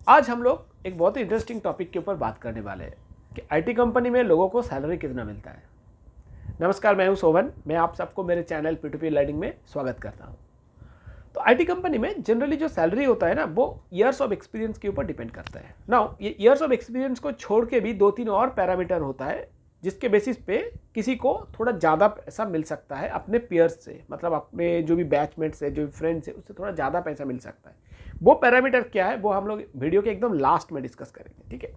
आज हम लोग एक बहुत ही इंटरेस्टिंग टॉपिक के ऊपर बात करने वाले हैं कि आईटी कंपनी में लोगों को सैलरी कितना मिलता है। नमस्कार, मैं हूं सोवन। मैं आप सबको मेरे चैनल P2P लर्निंग में स्वागत करता हूं। तो आईटी कंपनी में जनरली जो सैलरी होता है ना, वो ईयर्स ऑफ एक्सपीरियंस के ऊपर डिपेंड करता है। नाउ ये ईयर्स ऑफ एक्सपीरियंस को छोड़ के भी 2-3 और पैरामीटर होता है जिसके बेसिस पे किसी को थोड़ा ज़्यादा पैसा मिल सकता है अपने पीयर्स से, मतलब अपने जो भी बैचमेट्स है, जो भी फ्रेंड्स है, उससे थोड़ा ज़्यादा पैसा मिल सकता है। वो पैरामीटर क्या है वो हम लोग वीडियो के एकदम लास्ट में डिस्कस करेंगे, ठीक है।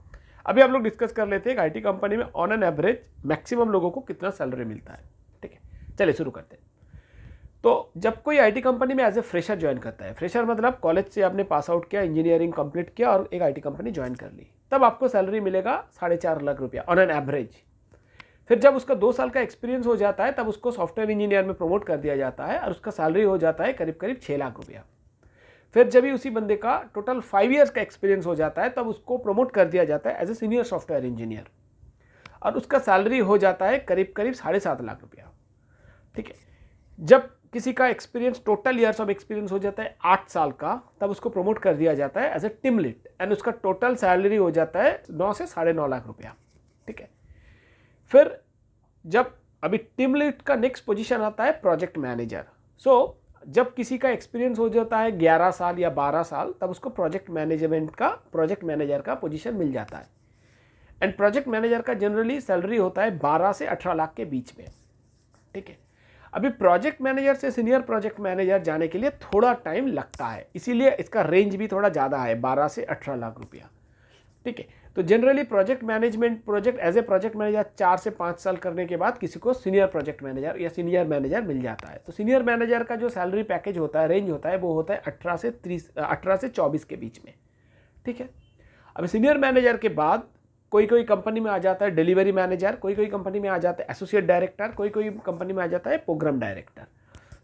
अभी हम लोग डिस्कस कर लेते हैं कि आईटी कंपनी में ऑन एन एवरेज मैक्सिमम लोगों को कितना सैलरी मिलता है, ठीक है। चलिए शुरू करते हैं। तो जब कोई आईटी कंपनी में एज ए फ्रेशर ज्वाइन करता है, फ्रेशर मतलब कॉलेज से आपने पास आउट किया, इंजीनियरिंग कंप्लीट किया और एक आईटी कंपनी ज्वाइन कर ली, तब आपको सैलरी मिलेगा 4.5 लाख रुपया ऑन एन एवरेज। फिर जब उसका 2 साल का एक्सपीरियंस हो जाता है तब उसको सॉफ्टवेयर इंजीनियर में प्रमोट कर दिया जाता है और उसका सैलरी हो जाता है करीब करीब 6 लाख रुपया। फिर जब भी उसी बंदे का टोटल 5 ईयर्स का एक्सपीरियंस हो जाता है तब उसको प्रमोट कर दिया जाता है as a senior software engineer और उसका सैलरी हो जाता है करीब करीब 7.5 लाख रुपया, ठीक है। जब किसी का experience total years of experience हो जाता है 8 साल का, तब उसको प्रमोट कर दिया जाता है as a team lead and उसका टोटल सैलरी हो जाता है 9 से 9.5 लाख रुपया, ठीक है। फिर जब अभी टीम लीड का नेक्स्ट पोजीशन आता है प्रोजेक्ट मैनेजर। सो जब किसी का एक्सपीरियंस हो जाता है 11 साल या 12 साल, तब उसको प्रोजेक्ट मैनेजर का पोजीशन मिल जाता है एंड प्रोजेक्ट मैनेजर का जनरली सैलरी होता है 12 से 18 लाख के बीच में, ठीक है। अभी प्रोजेक्ट मैनेजर से सीनियर प्रोजेक्ट मैनेजर जाने के लिए थोड़ा टाइम लगता है, इसीलिए इसका रेंज भी थोड़ा ज़्यादा है, 12 से 18 लाख रुपया, ठीक है। तो generally project as a project manager 4 से 5 साल करने के बाद किसी को सीनियर प्रोजेक्ट मैनेजर या सीनियर मैनेजर मिल जाता है। तो सीनियर मैनेजर का जो सैलरी पैकेज होता है, रेंज होता है, वो होता है 18 से 24 के बीच में, ठीक है। अब सीनियर मैनेजर के बाद कोई कोई कंपनी में आ जाता है डिलीवरी मैनेजर, कोई कोई कंपनी में आ जाता है एसोसिएट डायरेक्टर, कोई कोई कंपनी में आ जाता है प्रोग्राम डायरेक्टर,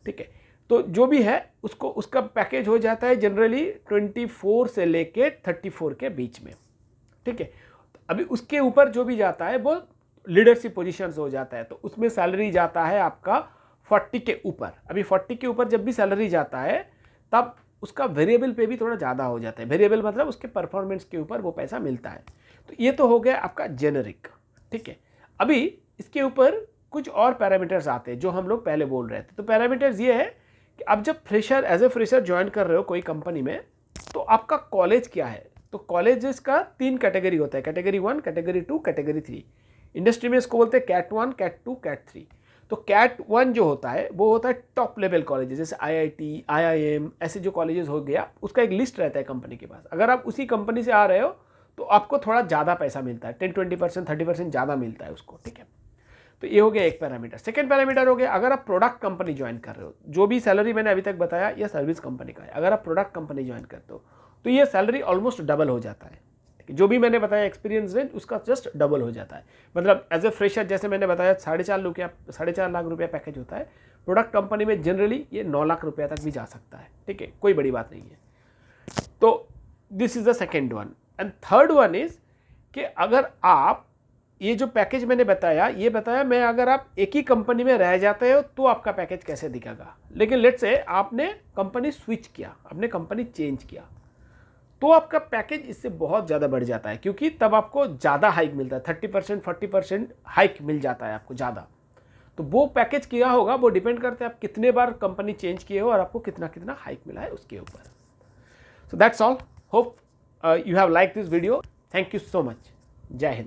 ठीक है। तो जो भी है उसका पैकेज हो जाता है जनरली 24 से लेके 34 के बीच में, ठीक है। अभी उसके ऊपर जो भी जाता है वो लीडरशिप पोजीशंस हो जाता है, तो उसमें सैलरी जाता है आपका 40 के ऊपर। अभी 40 के ऊपर जब भी सैलरी जाता है तब उसका वेरिएबल पे भी थोड़ा ज़्यादा हो जाता है। वेरिएबल मतलब उसके परफॉर्मेंस के ऊपर वो पैसा मिलता है। तो ये तो हो गया आपका जेनरिक, ठीक है। अभी इसके ऊपर कुछ और पैरामीटर्स आते हैं जो हम लोग पहले बोल रहे थे। तो पैरामीटर्स ये है कि अब जब एज ए फ्रेशर ज्वाइन कर रहे हो कोई कंपनी में, तो आपका कॉलेज क्या है। तो कॉलेजेस का 3 कैटेगरी होता है, कैटेगरी 1, कैटेगरी 2, कैटेगरी 3। इंडस्ट्री में इसको बोलते हैं कैट 1, कैट 2, कैट 3। तो कैट 1 जो होता है वो होता है टॉप लेवल कॉलेजेस, जैसे IIT, IIM, ऐसे जो कॉलेजेस हो गया, उसका एक लिस्ट रहता है कंपनी के पास। अगर आप उसी कंपनी से आ रहे हो तो आपको थोड़ा ज़्यादा पैसा मिलता है, 10-20%, 30% ज़्यादा मिलता है उसको, ठीक है। तो ये हो गया एक पैरामीटर। सेकंड पैरामीटर हो गया अगर आप प्रोडक्ट कंपनी ज्वाइन कर रहे हो, जो भी सैलरी मैंने अभी तक बताया ये सर्विस कंपनी का है। अगर आप प्रोडक्ट कंपनी ज्वाइन करते हो तो ये सैलरी ऑलमोस्ट डबल हो जाता है, ठीक है। जो भी मैंने बताया एक्सपीरियंस रेंज उसका जस्ट डबल हो जाता है। मतलब एज ए फ्रेशर जैसे मैंने बताया 4.5 लाख रुपया पैकेज होता है, प्रोडक्ट कंपनी में जनरली ये 9 लाख रुपया तक भी जा सकता है, ठीक है, कोई बड़ी बात नहीं है। तो this is the second one. And third one is कि अगर आप ये जो पैकेज मैंने बताया, ये बताया मैं, अगर आप एक ही कंपनी में रह जाते हो तो आपका पैकेज कैसे दिखेगा। लेकिन लेट्स से आपने कंपनी स्विच किया, आपने कंपनी चेंज किया, तो आपका पैकेज इससे बहुत ज़्यादा बढ़ जाता है, क्योंकि तब आपको ज़्यादा हाइक मिलता है, 30% 40% हाइक मिल जाता है आपको ज़्यादा। तो वो पैकेज क्या होगा वो डिपेंड करता है आप कितने बार कंपनी चेंज किए हो और आपको कितना कितना हाइक मिला है उसके ऊपर। So that's all. Hope you have like this video. Thank you so much. जय हिंद।